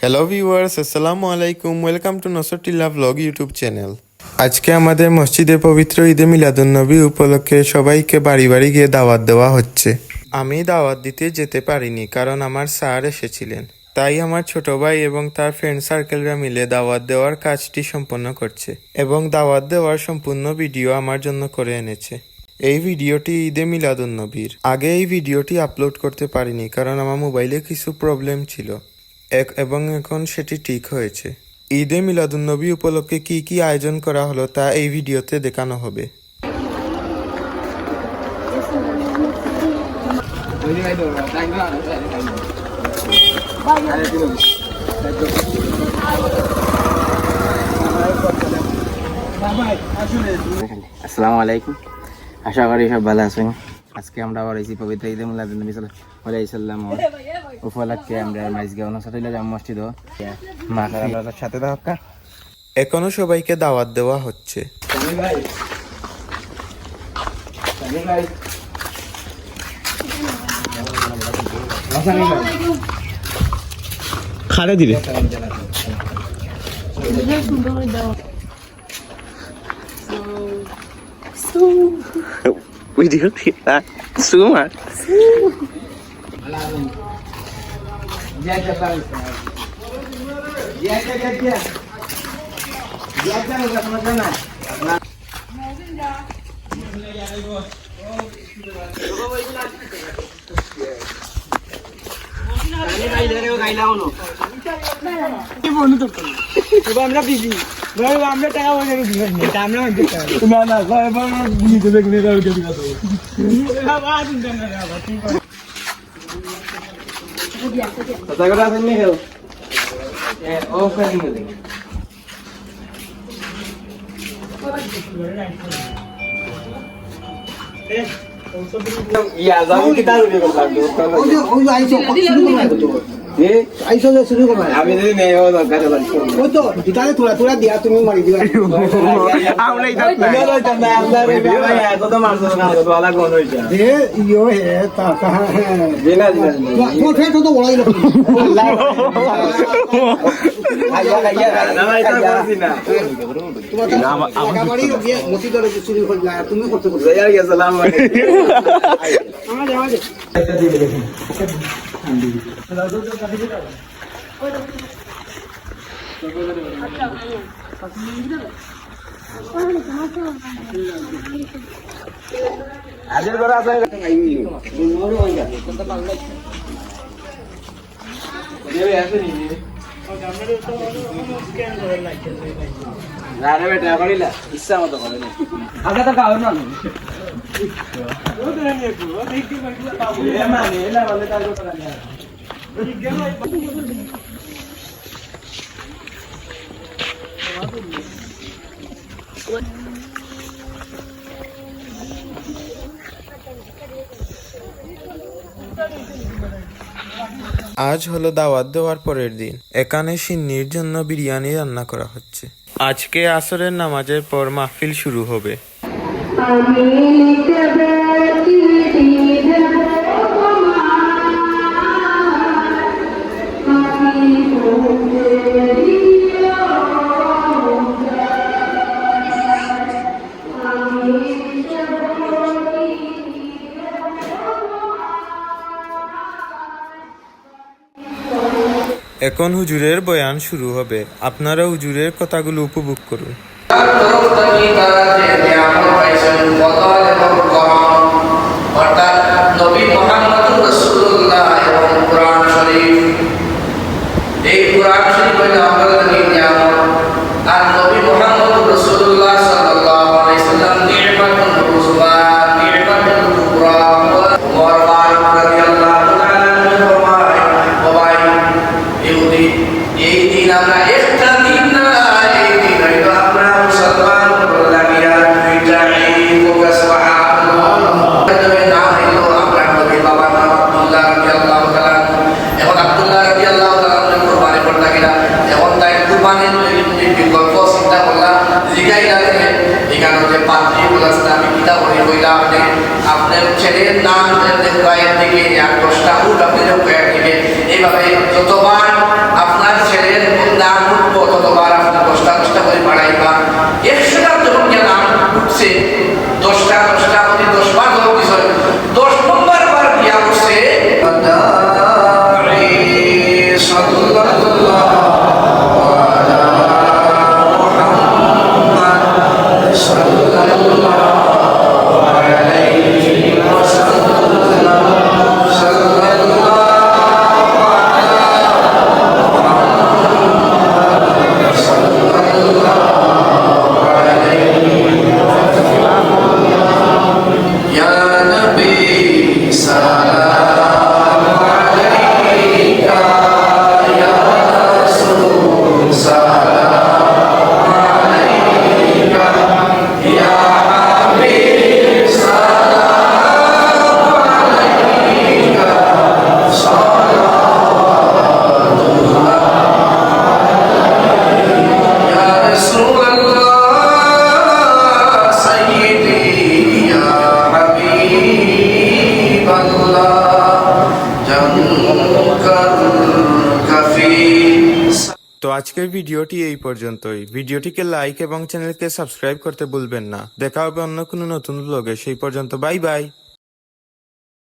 Hello viewers, আসসালামু আলাইকুম। Welcome to নসরটিল্লা ব্লগ ইউটিউব চ্যানেল। আজকে আমাদের মসজিদে পবিত্র ঈদে মিলাদুন্নবী উপলক্ষে সবাইকে বাড়ি বাড়ি গিয়ে দাওয়াত দেওয়া হচ্ছে। আমি দাওয়াত দিতে যেতে পারিনি কারণ আমার স্যার এসেছিলেন, তাই আমার ছোট ভাই এবং তার ফ্রেন্ড সার্কেলরা মিলে দাওয়াত দেওয়ার কাজটি সম্পন্ন করছে এবং দাওয়াত দেওয়ার সম্পূর্ণ ভিডিও আমার জন্য করে এনেছে। এই ভিডিওটি ঈদে মিলাদুন্নবীর। আগে এই ভিডিওটি আপলোড করতে পারিনি কারণ আমার মোবাইলে কিছু প্রবলেম ছিল এবং এখন সেটি ঠিক হয়েছে। ঈদে মিলাদুন্নবী উপলক্ষে কি কি আয়োজন করা হলো তা এই ভিডিওতে দেখানো হবে। আসসালামু আলাইকুম, আশা করি সব ভালো আছেন। আজকে আমরা আবার এই পবিত্র ঈদে মিলাদুন্নবী সাল্লাল্লাহু উপলক্ষে আমরা মাইজগাঁও নসরটিল্লা জামে মসজিদ মাকার সাথে থাকা এখনো সবাইকে দাওয়াত দেওয়া হচ্ছে। খাড়ে দিলে video kita semua আমরা বিজি আমরা টাকা পয়সা দিবেন না আমরা না না এবার দিয়ে দেবে কিনে দাও কে দিবা তো বাবা চিন্তা না বাবা ঠিক আছে কথা কথা শুননি হেও ও কাহিনী দে ইয়া যাও কি দাও রে ওই আইছো আইসো শুরু করবা আমি যদি নেই ও দরকার ওই তো দিতালে তোরা দিয়া তুমি মারি দিবা আমরা এটা না আল্লাহ রে বাবা এত তো মারছো না তো আলা কোন হইছে এ ইয়ো হে তা কাহা জিনা তো ফেটো তো বড়াই লোক আল্লাহ আইয়া আইয়া না এটা করছি না তোমার বাড়ি দিয়ে মতি ধরে শুরু করলা তুমি করতে করতে ইয়া ইয়া সালাম আলাইকুম আমার যাওয়া দে এটা দিয়ে দেখুন আজের ঘরে আছে আরে বেটা করিলা ইচ্ছা মতো করে না আগে তো খাও না ও তো নিয়ে কো দেখি কইলা পাবো এ মানে এলা বলে তার কথা না আজ হলো দাওয়াত দেওয়ার পরের দিন। এখানে সিন্নির জন্য বিরিয়ানি রান্না করা হচ্ছে। আজকে আসরের নামাজের পর মাহফিল শুরু হবে। এখন হুজুরের বয়ান শুরু হবে। আপনারা হুজুরের কথাগুলো উপভোগ করুন। অর্থাৎ নবী মুহাম্মদুর রাসূলুল্লাহ এবং কুরআন শরীফ, এই কুরআন শরীফ হলো আমাদের নিয়ামত। আর নবী মুহাম্মদুর রাসূলুল্লাহ সাল্লাল্লাহু আলাইহি সাল্লাম নি'মাতুন উযমা নি'মাতুন কুবরা। ওমর ফারুক রাদিয়াল্লাহু তাআলা ফরমায়, ও ভাই ইহুদি, এই দিন আমরা একটা দিন না, এই দিন হইলো আমরা মুসলমান লাগিয়া দুইটা ঈদ প্রকাশ পাওয়া নাম হইলো আমরা নবী বাবার নাম আব্দুল্লাহ রাদিয়াল্লাহু তাআলা। এখন আব্দুল্লাহ রাদিয়াল্লাহু তাআলা কুরবানি করতে গেলা, এখন তাই কুরবানির বিকল্প চিন্তা করলাম, জিগাইলা এখানে যে পাত্রী বলাছে আমি কিতা করি কইলা আপনি আপনার ছেলের নাম দেখবাইয়ের দিকে 10টা উট আপনি দেখবাইয়ের দিকে, এইভাবে যতবার আপনার ছেলে তো আজকের ভিডিওটি এই পর্যন্তই। ভিডিওটিকে লাইক এবং চ্যানেলকে সাবস্ক্রাইব করতে ভুলবেন না। দেখা হবে অন্য কোনো নতুন ব্লগে। সেই পর্যন্ত বাই বাই।